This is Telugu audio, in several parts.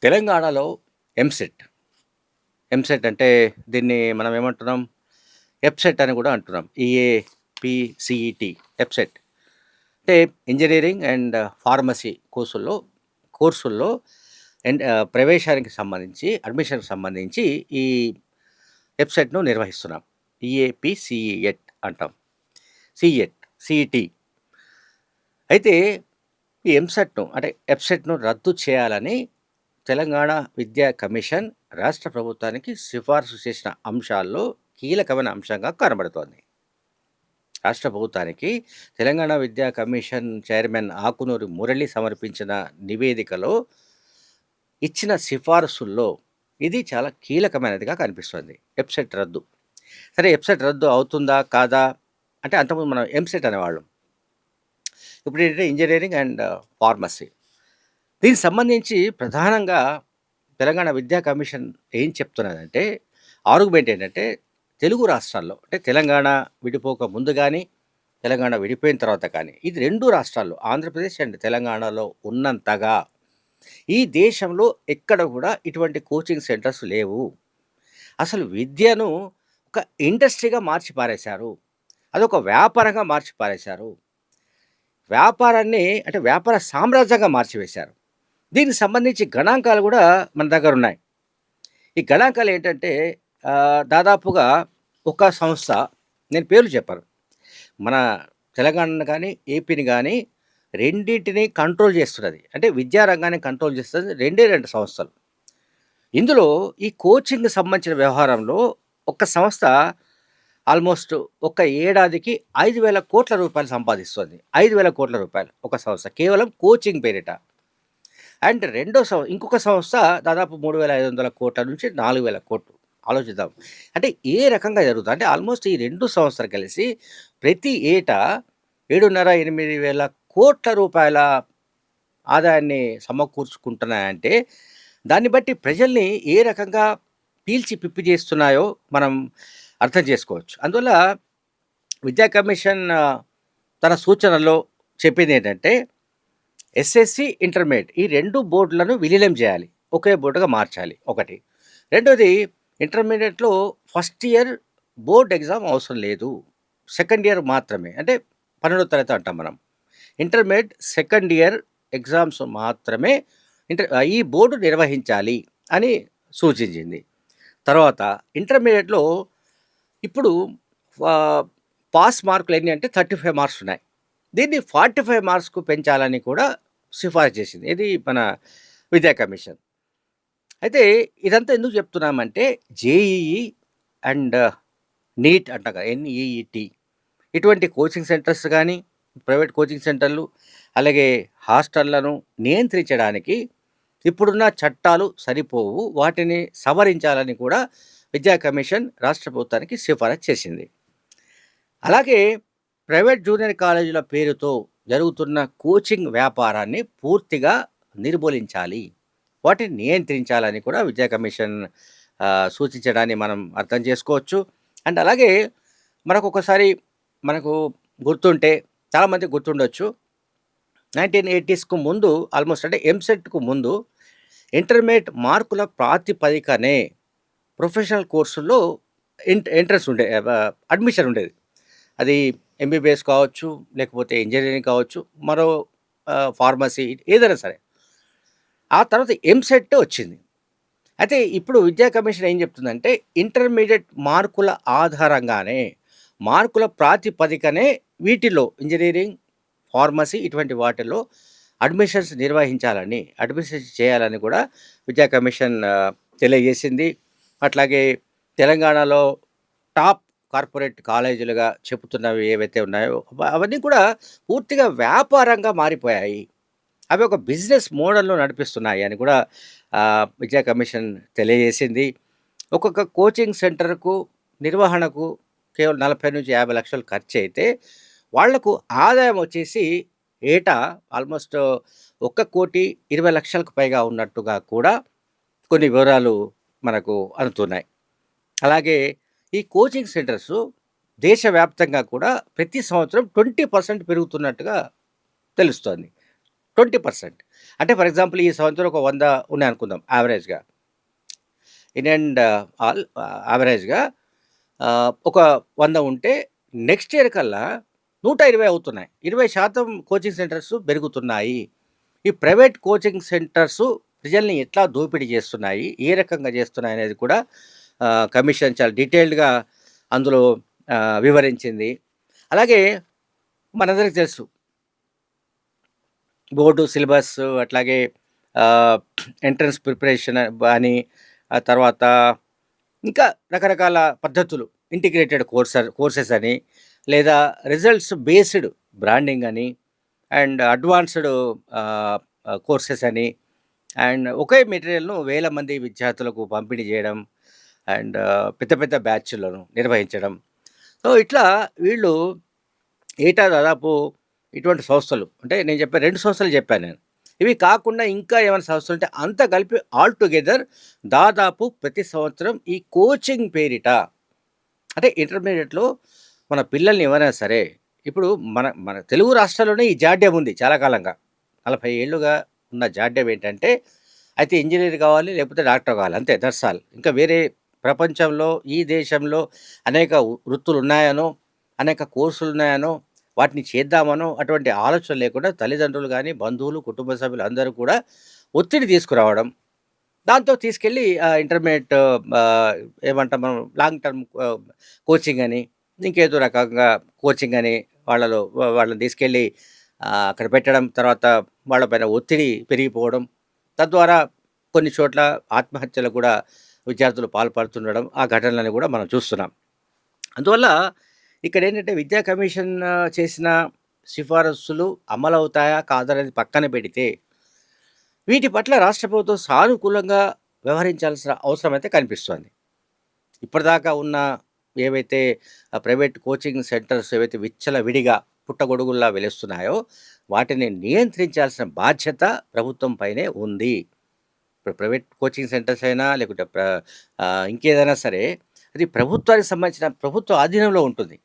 తెలంగాణలో ఎంసెట్. ఎంసెట్ అంటే దీన్ని మనం ఏమంటున్నాం? ఎప్సెట్ అని కూడా అంటున్నాం. ఈఏపీసీఈటీ ఎప్సెట్. అంటే ఇంజినీరింగ్ అండ్ ఫార్మసీ కోర్సుల్లో ప్రవేశానికి సంబంధించి, అడ్మిషన్‌కి సంబంధించి ఈ ఎప్సెట్‌ను నిర్వహిస్తున్నాం. ఈఏపీసీఈఎట్ అంటాం. సీఎట్, సీఈటీ. అయితే ఈ ఎంసెట్‌ను అంటే ఎప్సెట్‌ను రద్దు చేయాలని తెలంగాణ విద్యా కమిషన్ రాష్ట్ర ప్రభుత్వానికి సిఫార్సు చేసిన అంశాల్లో కీలకమైన అంశంగా కనబడుతోంది. రాష్ట్ర ప్రభుత్వానికి తెలంగాణ విద్యా కమిషన్ చైర్మన్ ఆకునూరి మురళి సమర్పించిన నివేదికలో ఇచ్చిన సిఫారసుల్లో ఇది చాలా కీలకమైనదిగా కనిపిస్తుంది. ఎప్సెట్ రద్దు. సరే, ఎప్సెట్ రద్దు అవుతుందా కాదా అంటే అంతకుముందు మనం ఎంసెట్ అనేవాళ్ళం. ఇప్పుడు ఏంటంటే ఇంజనీరింగ్ అండ్ ఫార్మసీ. దీనికి సంబంధించి ప్రధానంగా తెలంగాణ విద్యా కమిషన్ ఏం చెప్తున్నదంటే, ఆర్గ్యుమెంట్ ఏంటంటే, తెలుగు రాష్ట్రాల్లో అంటే తెలంగాణ విడిపోక ముందు కానీ, తెలంగాణ విడిపోయిన తర్వాత కానీ, ఇది 2 రాష్ట్రాల్లో ఆంధ్రప్రదేశ్ అండ్ తెలంగాణలో ఉన్నంతగా ఈ దేశంలో ఎక్కడ కూడా ఇటువంటి కోచింగ్ సెంటర్స్ లేవు. అసలు విద్యను ఒక ఇండస్ట్రీగా మార్చి పారేశారు. అదొక వ్యాపారంగా మార్చి పారేశారు. వ్యాపారాన్ని అంటే వ్యాపార సామ్రాజ్యంగా మార్చివేశారు. దీనికి సంబంధించి గణాంకాలు కూడా మన దగ్గరున్నాయి. ఈ గణాంకాలు ఏంటంటే దాదాపుగా ఒక సంస్థ, నేను పేర్లు చెప్పను. మన తెలంగాణను కానీ, ఏపీని కానీ రెండింటిని కంట్రోల్ చేస్తున్నది. అంటే విద్యా రంగాన్ని కంట్రోల్ చేస్తున్నది 2 సంస్థలు. ఇందులో ఈ కోచింగ్‌కి సంబంధించిన వ్యవహారంలో ఒక సంస్థ ఆల్మోస్ట్ ఒక ఏడాదికి 5,000,00,00,000 సంపాదిస్తుంది. 5,000,00,00,000 ఒక సంస్థ కేవలం కోచింగ్ పేరిట. అండ్ ఇంకొక సంస్థ దాదాపు 3,500,00,00,000 నుంచి 4,000,00,00,000. ఆలోచిద్దాం. అంటే ఏ రకంగా జరుగుతుంది అంటే ఆల్మోస్ట్ ఈ 2 సంస్థలు కలిసి ప్రతి ఏటా 7,500,000,00,00,000 ఆదాయాన్ని సమకూర్చుకుంటున్నాయంటే, దాన్ని బట్టి ప్రజల్ని ఏ రకంగా పీల్చి పిప్పి చేస్తున్నాయో మనం అర్థం చేసుకోవచ్చు. అందువల్ల విద్యా కమిషన్ తన సూచనలో చెప్పింది ఏంటంటే, ఎస్ఎస్సి, ఇంటర్మీడియట్ ఈ 2 బోర్డులను విలీనం చేయాలి. ఒకే బోర్డుగా మార్చాలి ఒకటి. రెండోది, ఇంటర్మీడియట్‌లో ఫస్ట్ ఇయర్ బోర్డ్ ఎగ్జామ్ అవసరం లేదు. సెకండ్ ఇయర్ మాత్రమే. అంటే 12వ తరగతి అంటాం మనం. ఇంటర్మీడియట్ సెకండ్ ఇయర్ ఎగ్జామ్స్ మాత్రమే ఈ బోర్డు నిర్వహించాలి అని సూచించింది. తర్వాత ఇంటర్మీడియట్‌లో ఇప్పుడు పాస్ మార్కులు ఎన్ని అంటే 35 మార్క్స్ ఉన్నాయి. దీన్ని 45 మార్క్స్‌కు పెంచాలని కూడా సిఫారసు చేసింది. ఇది మన విద్యా కమిషన్. అయితే ఇదంతా ఎందుకు చెప్తున్నామంటే, జేఈఈ అండ్ నీట్ అంటాం కదా, ఎన్ఈఈటీ ఇటువంటి కోచింగ్ సెంటర్స్ కానీ, ప్రైవేట్ కోచింగ్ సెంటర్లు, అలాగే హాస్టళ్లను నియంత్రించడానికి ఇప్పుడున్న చట్టాలు సరిపోవు. వాటిని సవరించాలని కూడా విద్యా కమిషన్ రాష్ట్ర ప్రభుత్వానికి సిఫారసు చేసింది. అలాగే ప్రైవేట్ జూనియర్ కాలేజీల పేరుతో జరుగుతున్న కోచింగ్ వ్యాపారాన్ని పూర్తిగా నిర్మూలించాలి. వాటిని నియంత్రించాలని కూడా విద్యా కమిషన్ సూచించడాన్ని మనం అర్థం చేసుకోవచ్చు. అండ్ అలాగే మనకు గుర్తుంటే, చాలామంది గుర్తుండొచ్చు, 1980స్‌కు ముందు ఆల్మోస్ట్ అంటే ఎంసెట్‌కు ముందు ఇంటర్మీడియట్ మార్కుల ప్రాతిపదికనే ప్రొఫెషనల్ కోర్సుల్లో ఎంట్రన్స్ అడ్మిషన్ ఉండేది. అది ఎంబీబీఎస్ కావచ్చు, లేకపోతే ఇంజనీరింగ్ కావచ్చు, మరో ఫార్మసీ ఏదైనా సరే. ఆ తర్వాత ఎంసెట్ వచ్చింది. అయితే ఇప్పుడు విద్యా కమిషన్ ఏం చెప్తుందంటే, ఇంటర్మీడియట్ మార్కుల ఆధారంగానే, మార్కుల ప్రాతిపదికనే వీటిలో ఇంజనీరింగ్, ఫార్మసీ ఇటువంటి వాటిల్లో అడ్మిషన్స్ చేయాలని కూడా విద్యా కమిషన్ తెలియజేసింది. అట్లాగే తెలంగాణలో టాప్ కార్పొరేట్ కాలేజీలుగా చెబుతున్నవి ఏవైతే ఉన్నాయో అవన్నీ కూడా పూర్తిగా వ్యాపారంగా మారిపోయాయి. అవి ఒక బిజినెస్ మోడల్‌లో నడిపిస్తున్నాయి అని కూడా విద్యా కమిషన్ తెలియజేసింది. ఒక్కొక్క కోచింగ్ సెంటర్‌కు నిర్వహణకు కేవలం 40,00,000-50 లక్షలు ఖర్చయితే, వాళ్లకు ఆదాయం వచ్చేసి ఏటా ఆల్మోస్ట్ 1,20,00,000కు పైగా ఉన్నట్టుగా కూడా కొన్ని వివరాలు మనకు అందుతున్నాయి. అలాగే ఈ కోచింగ్ సెంటర్స్ దేశవ్యాప్తంగా కూడా ప్రతి సంవత్సరం 20% పెరుగుతున్నట్టుగా తెలుస్తోంది. 20%. అంటే ఫర్ ఎగ్జాంపుల్ ఈ సంవత్సరం ఒక 100 ఉన్నాయనుకుందాం యావరేజ్‌గా. ఇన్ అండ్ ఆల్ యావరేజ్‌గా ఒక 100 ఉంటే నెక్స్ట్ ఇయర్ కల్లా 120 అవుతున్నాయి. 20% కోచింగ్ సెంటర్స్ పెరుగుతున్నాయి. ఈ ప్రైవేట్ కోచింగ్ సెంటర్సు ప్రజల్ని ఎట్లా దోపిడీ చేస్తున్నాయి, ఏ రకంగా చేస్తున్నాయనేది కూడా కమిషన్ చాలా డీటెయిల్డ్‌గా అందులో వివరించింది. అలాగే మనందరికి తెలుసు బోర్డు సిలబస్ అట్లాగే ఆహ్, ఎంట్రన్స్ ప్రిపరేషన్ అని, ఆ తర్వాత ఇంకా రకరకాల పద్ధతులు ఇంటిగ్రేటెడ్ కోర్సెస్ అని, లేదా రిజల్ట్స్ బేస్డ్ బ్రాండింగ్ అని, అండ్ అడ్వాన్స్డ్ ఆహ్, కోర్సెస్ అని, అండ్ ఒకే మెటీరియల్‌ను వేల మంది విద్యార్థులకు పంపిణీ చేయడం, అండ్ పెద్ద పెద్ద బ్యాచ్‌లను నిర్వహించడం. సో, ఇట్లా వీళ్ళు ఏటా దాదాపు ఇటువంటి సంస్థలు అంటే నేను చెప్పాను 2 సంస్థలు చెప్పాను నేను. ఇవి కాకుండా ఇంకా ఏమైనా సంస్థలుంటే అంతా కలిపి ఆల్ టుగెదర్ దాదాపు ప్రతి సంవత్సరం ఈ కోచింగ్ పేరిట అంటే ఇంటర్మీడియేట్‌లో మన పిల్లల్ని ఎవరైనా సరే ఇప్పుడు మన మన తెలుగు రాష్ట్రాల్లోనే ఈ జాడ్యం ఉంది చాలా కాలంగా. 40 ఏళ్లుగా ఉన్న జాడ్యం ఏంటంటే అయితే ఇంజినీర్ కావాలి లేకపోతే డాక్టర్ కావాలి అంతే దట్స్ ఆల్. ఇంకా వేరే ప్రపంచంలో ఈ దేశంలో అనేక వృత్తులున్నాయనో, అనేక కోర్సులున్నాయనో, వాటిని చేద్దామనో అటువంటి ఆలోచన లేకుండా తల్లిదండ్రులు గానీ, బంధువులు, కుటుంబ సభ్యులు అందరూ కూడా ఒత్తిడి తీసుకురావడం. దాంతో తీసుకెళ్ళి ఇంటర్మీడియేట్ ఏమంటాం మనం లాంగ్ టర్మ్ కోచింగ్ అని, ఇంకేదో రకంగా కోచింగ్ అని వాళ్ళని తీసుకెళ్ళి అక్కడ పెట్టడం. తర్వాత వాళ్ళ పైన ఒత్తిడి పెరిగిపోవడం. తద్వారా కొన్ని చోట్ల ఆత్మహత్యలకు కూడా విద్యార్థులు పాల్పడుతుండడం, ఆ ఘటనలను కూడా మనం చూస్తున్నాం. అందువల్ల ఇక్కడేంటంటే విద్యా కమిషన్ చేసిన సిఫారసులు అమలవుతాయా కాదా అనేది పక్కన పెడితే, వీటి పట్ల రాష్ట్ర ప్రభుత్వం సానుకూలంగా వ్యవహరించాల్సిన అవసరం అయితే కనిపిస్తోంది. ఇప్పటిదాకా ఉన్న ఏవైతే ప్రైవేట్ కోచింగ్ సెంటర్స్ ఏవైతే విచ్చలవిడిగా పుట్టగొడుగుల్లా వెలుస్తున్నాయో, వాటిని నియంత్రించాల్సిన బాధ్యత ప్రభుత్వం పైనే ఉంది. ఇప్పుడు ప్రైవేట్ కోచింగ్ సెంటర్స్ అయినా లేకుంటే ఇంకేదైనా సరే అది ప్రభుత్వానికి సంబంధించిన ప్రభుత్వ ఆధీనంలో ఉంటుంది.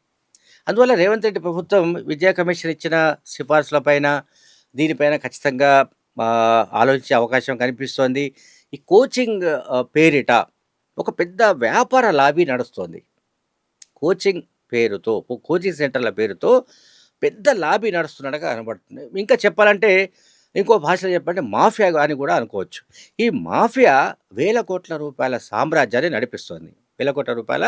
అందువల్ల రేవంత్ రెడ్డి ప్రభుత్వం విద్యా కమిషన్ ఇచ్చిన సిఫార్సులపైన, దీనిపైన ఖచ్చితంగా ఆలోచించే అవకాశం కనిపిస్తోంది. ఈ కోచింగ్ పేరిట ఒక పెద్ద వ్యాపార లాబీ నడుస్తోంది. కోచింగ్ పేరుతో, కోచింగ్ సెంటర్ల పేరుతో పెద్ద లాబీ నడుస్తున్నట్టుగా కనబడుతుంది. ఇంకా చెప్పాలంటే ఇంకో భాషలో చెప్పాలంటే మాఫియా అని కూడా అనుకోవచ్చు. ఈ మాఫియా వేల కోట్ల రూపాయల సామ్రాజ్యాన్ని నడిపిస్తోంది. వేల కోట్ల రూపాయల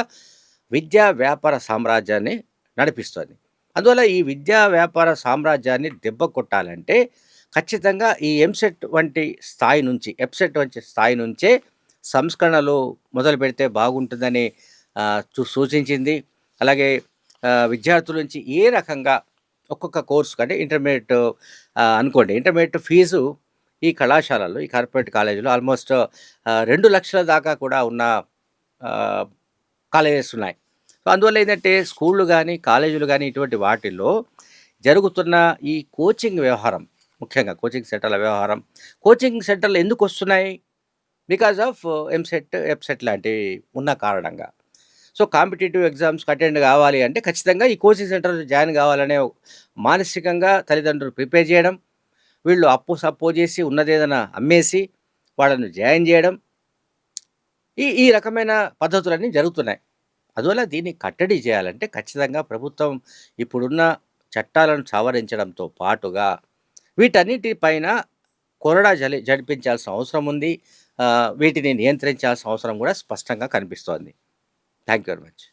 విద్యా వ్యాపార సామ్రాజ్యాన్ని నడిపిస్తోంది. అందువల్ల ఈ విద్యా వ్యాపార సామ్రాజ్యాన్ని దెబ్బ కొట్టాలంటే ఖచ్చితంగా ఈ ఎంసెట్ వంటి స్థాయి నుంచి, ఎఫ్సెట్ వంటి స్థాయి నుంచే సంస్కరణలు మొదలుపెడితే బాగుంటుందని సూచించింది. అలాగే విద్యార్థుల నుంచి ఏ రకంగా ఒక్కొక్క కోర్స్‌కి అంటే ఇంటర్మీడియేట్ అనుకోండి. ఇంటర్మీడియేట్ ఫీజు ఈ కళాశాలల్లో, ఈ కార్పొరేట్ కాలేజీలో ఆల్మోస్ట్ 2,00,000 దాకా కూడా ఉన్న ఆహ్, కాలేజెస్ ఉన్నాయి. సో, అందువల్ల ఏందంటే స్కూళ్ళు గానీ, కాలేజీలు గానీ ఇటువంటి వాటిల్లో జరుగుతున్న ఈ కోచింగ్ వ్యవహారం, ముఖ్యంగా కోచింగ్ సెంటర్ల వ్యవహారం, కోచింగ్ సెంటర్లు ఎందుకొస్తున్నాయి? బికాస్ ఆఫ్ ఎంసెట్, ఎఫ్సెట్ లాంటివి ఉన్న కారణంగా. సో, కాంపిటీటివ్ ఎగ్జామ్స్‌కి అటెండ్ కావాలి అంటే ఖచ్చితంగా ఈ కోచింగ్ సెంటర్‌లో జాయిన్ కావాలనే మానసికంగా తల్లిదండ్రులు ప్రిపేర్ చేయడం, వీళ్ళు అప్పు సప్పు చేసి ఉన్నదేదైనా అమ్మేసి వాళ్ళను జాయిన్ చేయడం, ఈ ఈ రకమైన పద్ధతులన్నీ జరుగుతున్నాయి. అందువల్ల దీన్ని కట్టడి చేయాలంటే ఖచ్చితంగా ప్రభుత్వం ఇప్పుడున్న చట్టాలను సవరించడంతో పాటుగా వీటన్నిటి పైన కొరడా జరిపించాల్సిన అవసరం ఉంది. వీటిని నియంత్రించాల్సిన అవసరం కూడా స్పష్టంగా కనిపిస్తోంది. Thank you very much.